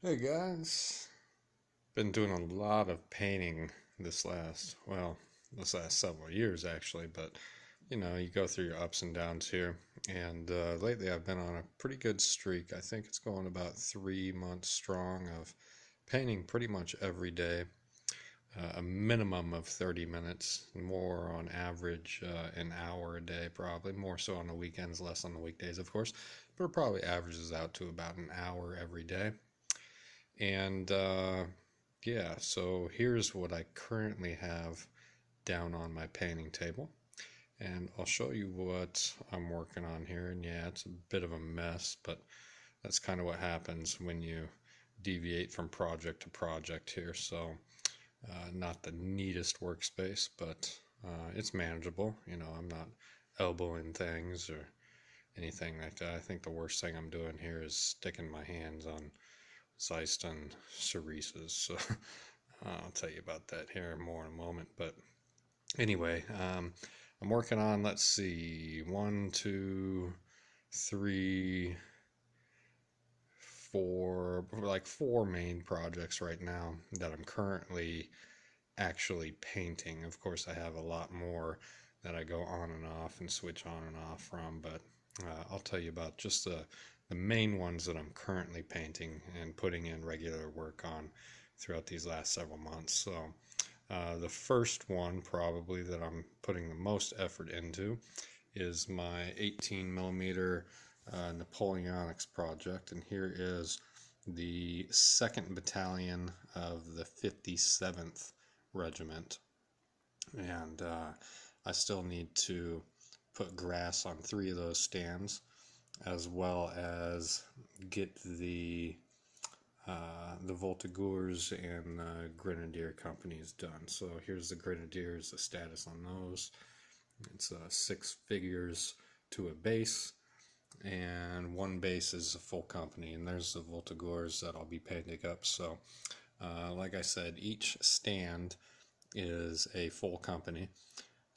Hey guys, been doing a lot of painting this last several years actually, but you go through your ups and downs here. And lately I've been on a pretty good streak. I think it's going about 3 months strong of painting pretty much every day, a minimum of 30 minutes, more on average an hour a day, probably more so on the weekends, less on the weekdays, of course, but it probably averages out to about an hour every day. And yeah, so here's what I currently have down on my painting table. And I'll show you what I'm working on here. And yeah, it's a bit of a mess, but that's kind of what happens when you deviate from project to project here. So not the neatest workspace, but it's manageable. I'm not elbowing things or anything like that. I think the worst thing I'm doing here is sticking my hands on Zeiston Cerises. So I'll tell you about that here more in a moment. But anyway, I'm working on, let's see, one, two, three, four, like four main projects right now that I'm currently actually painting. Of course, I have a lot more that I go on and off and switch on and off from, but I'll tell you about just the main ones that I'm currently painting and putting in regular work on throughout these last several months. So the first one probably that I'm putting the most effort into is my 18 millimeter Napoleonics project, and here is the 2nd Battalion of the 57th Regiment. And I still need to put grass on 3 of those stands, as well as get the Voltigeurs and Grenadier companies done. So here's the Grenadiers, the status on those. It's 6 figures to a base, and 1 base is a full company, and there's the Voltigeurs that I'll be painting up. So like I said, each stand is a full company.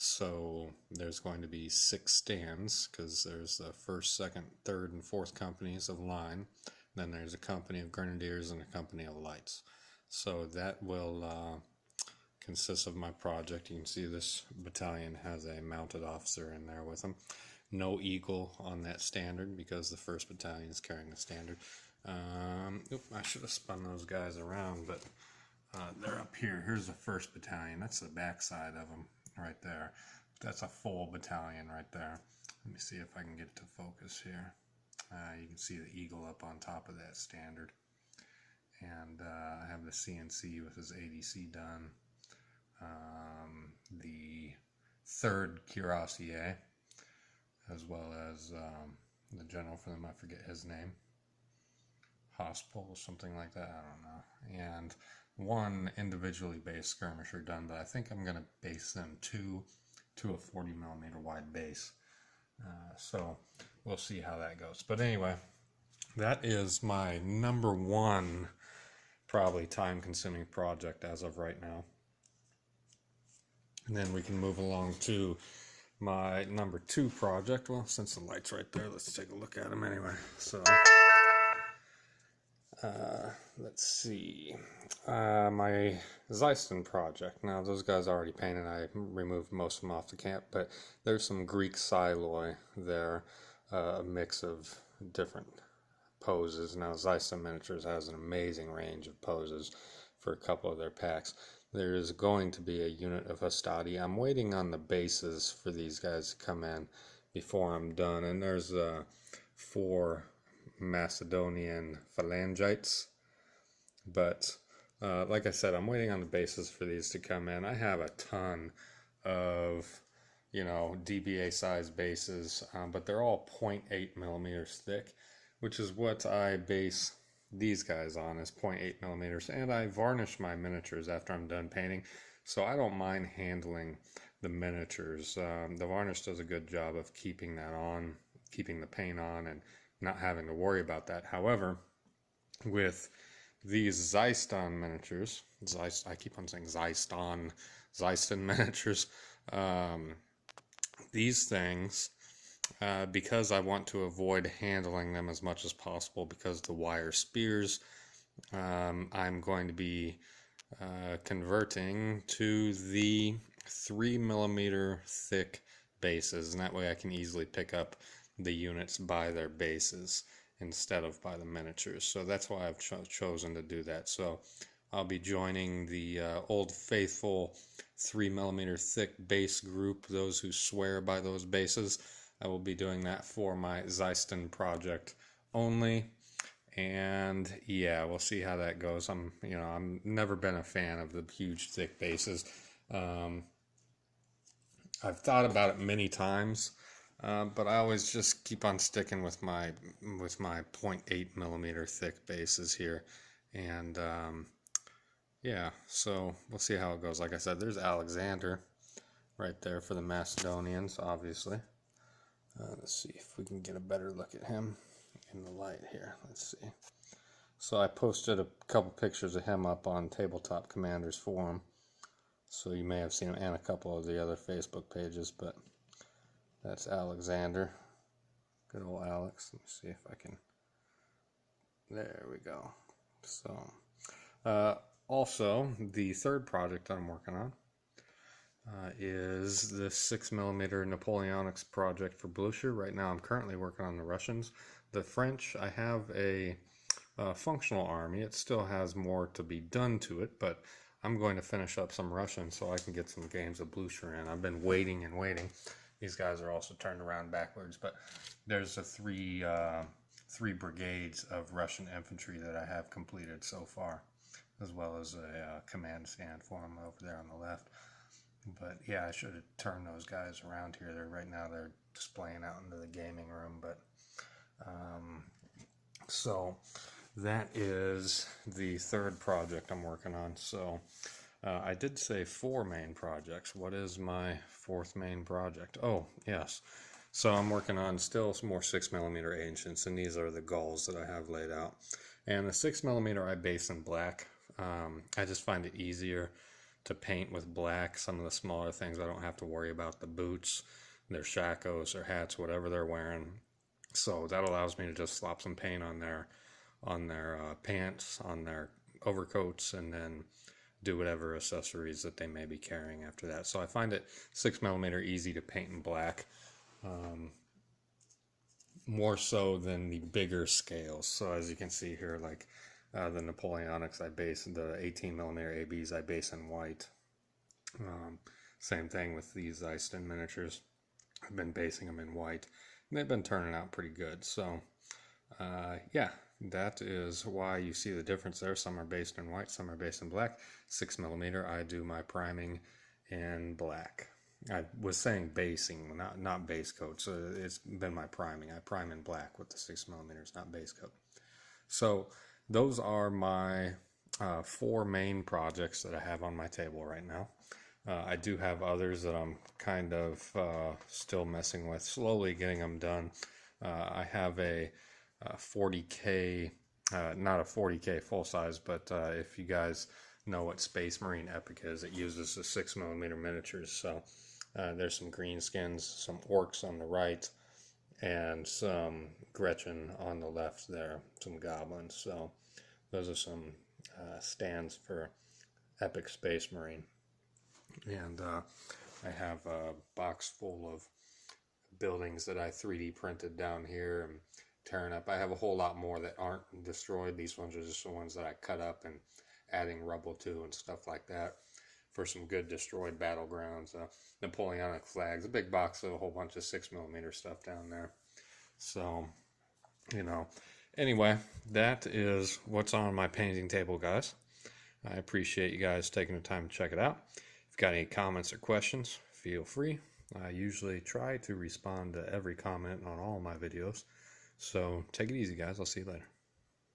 So there's going to be 6 stands, because there's the 1st, 2nd, 3rd, and 4th companies of line. Then there's a company of Grenadiers and a company of Lights. So that will consist of my project. You can see this battalion has a mounted officer in there with them. No eagle on that standard because the 1st battalion is carrying the standard. I should have spun those guys around, but they're up here. Here's the 1st battalion. That's the back side of them right there. That's a full battalion right there. Let me see if I can get it to focus here. You can see the eagle up on top of that standard. And I have the CNC with his ADC done. The 3rd Cuirassier, as well as the general for them, I forget his name. Hospital, something like that, I don't know. And 1 individually based skirmisher done, but I think I'm going to base them to a 40 millimeter wide base. So we'll see how that goes. But anyway, that is my number 1 probably time consuming project as of right now. And then we can move along to my number 2 project. Well, since the light's right there, let's take a look at them anyway. So let's see, my Zeiston project. Now those guys are already painted. I removed most of them off the camp, but there's some Greek Siloy there, a mix of different poses. Now Zeiston Miniatures has an amazing range of poses for a couple of their packs. There is going to be a unit of Hastati. I'm waiting on the bases for these guys to come in before I'm done, and there's 4 Macedonian Phalangites, but like I said, I'm waiting on the bases for these to come in. I have a ton of DBA size bases, but they're all 0.8 millimeters thick, which is what I base these guys on, is 0.8 millimeters, and I varnish my miniatures after I'm done painting, so I don't mind handling the miniatures. The varnish does a good job of keeping that on, keeping the paint on, and not having to worry about that. However, with these Zeiston miniatures, I keep on saying Zeiston miniatures, these things, because I want to avoid handling them as much as possible, because the wire spears I'm going to be converting to the 3 millimeter thick bases, and that way I can easily pick up the units by their bases instead of by the miniatures. So that's why I've chosen to do that. So I'll be joining the Old Faithful 3 millimeter thick base group, those who swear by those bases. I will be doing that for my Zeiston project only. And yeah, we'll see how that goes. I'm never been a fan of the huge thick bases. I've thought about it many times, but I always just keep on sticking with my 0.8 millimeter thick bases here. And yeah, so we'll see how it goes. Like I said, there's Alexander right there for the Macedonians, obviously. Let's see if we can get a better look at him in the light here. Let's see. So I posted a couple pictures of him up on Tabletop Commanders forum, so you may have seen him, and a couple of the other Facebook pages, but that's Alexander. Good old Alex. Let me see if I can. There we go. So also the third project I'm working on is the 6 millimeter Napoleonics project for Blucher. Right now I'm currently working on the Russians. The French, I have a functional army. It still has more to be done to it, but I'm going to finish up some Russians so I can get some games of Blucher in. I've been waiting and waiting. These guys are also turned around backwards, but there's a three brigades of Russian infantry that I have completed so far, as well as a command stand for them over there on the left. But yeah, I should have turned those guys around here. They're displaying out into the gaming room. But so that is the third project I'm working on. So I did say 4 main projects. What is my 4th main project? Oh, yes. So I'm working on still some more 6 millimeter Ancients, and these are the Gauls that I have laid out. And the 6 millimeter I base in black. I just find it easier to paint with black. Some of the smaller things I don't have to worry about, the boots, their shakos, their hats, whatever they're wearing. So that allows me to just slop some paint on their pants, on their overcoats, and then do whatever accessories that they may be carrying after that. So I find it 6 millimeter easy to paint in black, more so than the bigger scales. So as you can see here, like the Napoleonics, I base the 18 millimeter ABs I base in white. Same thing with these Zeiston miniatures. I've been basing them in white, and they've been turning out pretty good. So yeah, that is why you see the difference there. Some are based in white, some are based in black. 6 millimeter, I do my priming in black. I was saying basing, not base coat, so it's been my priming. I prime in black with the 6 millimeters, not base coat. So those are my 4 main projects that I have on my table right now. I do have others that I'm kind of still messing with, slowly getting them done. I have a 40K, not a 40K full size, but if you guys know what Space Marine Epic is, it uses the 6 millimeter miniatures. So there's some greenskins, some orcs on the right, and some Gretchen on the left there, some goblins. So those are some stands for Epic Space Marine. And I have a box full of buildings that I 3D printed down here and tearing up. I have a whole lot more that aren't destroyed. These ones are just the ones that I cut up and adding rubble to and stuff like that for some good destroyed battlegrounds. Napoleonic flags, a big box of a whole bunch of 6 millimeter stuff down there. So, anyway, that is what's on my painting table, guys. I appreciate you guys taking the time to check it out. If you've got any comments or questions, feel free. I usually try to respond to every comment on all my videos. So take it easy, guys. I'll see you later.